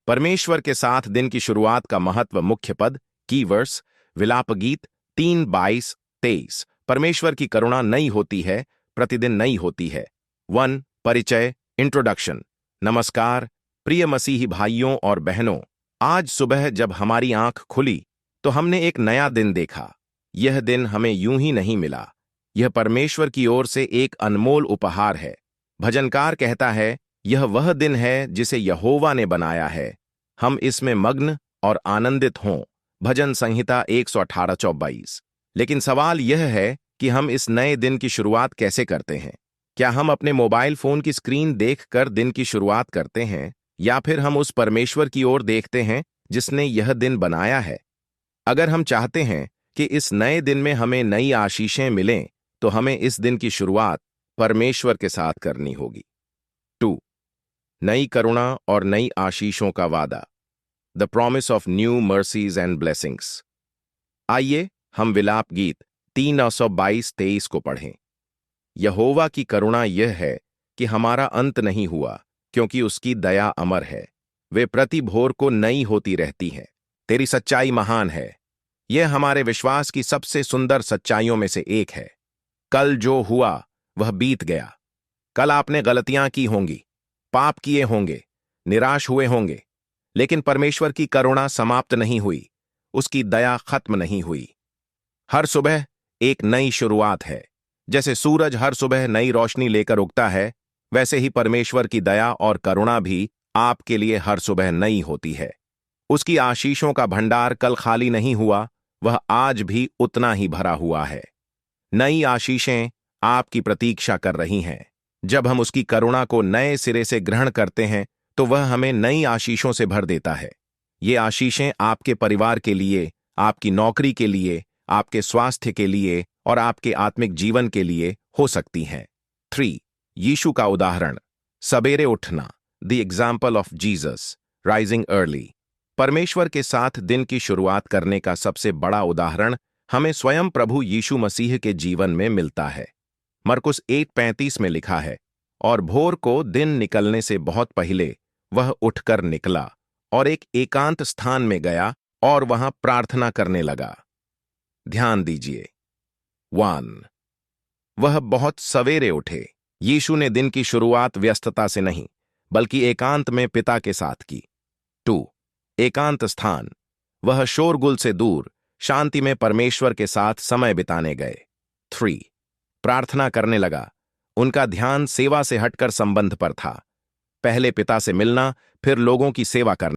परमेश्वर के साथ दिन की शुरुआत का महत्व। मुख्य पद, कीवर्ड्स, विलाप गीत 3:22-23। परमेश्वर की करुणा नई होती है, प्रतिदिन नई होती है। 1. परिचय, इंट्रोडक्शन। नमस्कार प्रिय मसीही भाइयों और बहनों, आज सुबह जब हमारी आंख खुली तो हमने एक नया दिन देखा। यह दिन हमें यूं ही नहीं मिला, यह परमेश्वर की ओर से एक अनमोल उपहार है। भजनकार कहता है, यह वह दिन है जिसे यहोवा ने बनाया है, हम इसमें मग्न और आनंदित हों। भजन संहिता 118-22। लेकिन सवाल यह है कि हम इस नए दिन की शुरुआत कैसे करते हैं? क्या हम अपने मोबाइल फोन की स्क्रीन देखकर दिन की शुरुआत करते हैं, या फिर हम उस परमेश्वर की ओर देखते हैं जिसने यह दिन बनाया है? अगर हम चाहते हैं कि इस नए दिन में हमें नई आशीषें मिलें, तो हमें इस दिन की शुरुआत परमेश्वर के साथ करनी होगी। 2. नई करुणा और नई आशीषों का वादा। The promise of new mercies and blessings. आइए हम विलाप गीत 3:22-23 को पढ़ें। यहोवा की करुणा यह है कि हमारा अंत नहीं हुआ, क्योंकि उसकी दया अमर है। वे प्रति भोर को नई होती रहती हैं। तेरी सच्चाई महान है। यह हमारे विश्वास की सबसे सुंदर सच्चाइयों में से एक है। कल जो हुआ वह बीत गया। कल आपने गलतियां की होंगी, पाप किए होंगे, निराश हुए होंगे, लेकिन परमेश्वर की करुणा समाप्त नहीं हुई, उसकी दया खत्म नहीं हुई। हर सुबह एक नई शुरुआत है। जैसे सूरज हर सुबह नई रोशनी लेकर उगता है, वैसे ही परमेश्वर की दया और करुणा भी आपके लिए हर सुबह नई होती है। उसकी आशीषों का भंडार कल खाली नहीं हुआ, वह आज भी उतना ही भरा हुआ है। नई आशीषें आपकी प्रतीक्षा कर रही हैं। जब हम उसकी करुणा को नए सिरे से ग्रहण करते हैं, तो वह हमें नई आशीषों से भर देता है। ये आशीषें आपके परिवार के लिए, आपकी नौकरी के लिए, आपके स्वास्थ्य के लिए और आपके आत्मिक जीवन के लिए हो सकती हैं। 3. यीशु का उदाहरण। सवेरे उठना। The example of Jesus, rising early. परमेश्वर के साथ दिन की शुरुआत करने का सबसे बड़ा उदाहरण हमें स्वयं प्रभु यीशु मसीह के जीवन में मिलता है। मरकुस 8:35 में लिखा है, और भोर को दिन निकलने से बहुत पहले वह उठकर निकला और एक एकांत स्थान में गया और वहां प्रार्थना करने लगा। ध्यान दीजिए। 1. वह बहुत सवेरे उठे। यीशु ने दिन की शुरुआत व्यस्तता से नहीं, बल्कि एकांत में पिता के साथ की। 2. एकांत स्थान। वह शोरगुल से दूर शांति में परमेश्वर के साथ समय बिताने गए। 3. प्रार्थना करने लगा। उनका ध्यान सेवा से हटकर संबंध पर था। पहले पिता से मिलना, फिर लोगों की सेवा करना।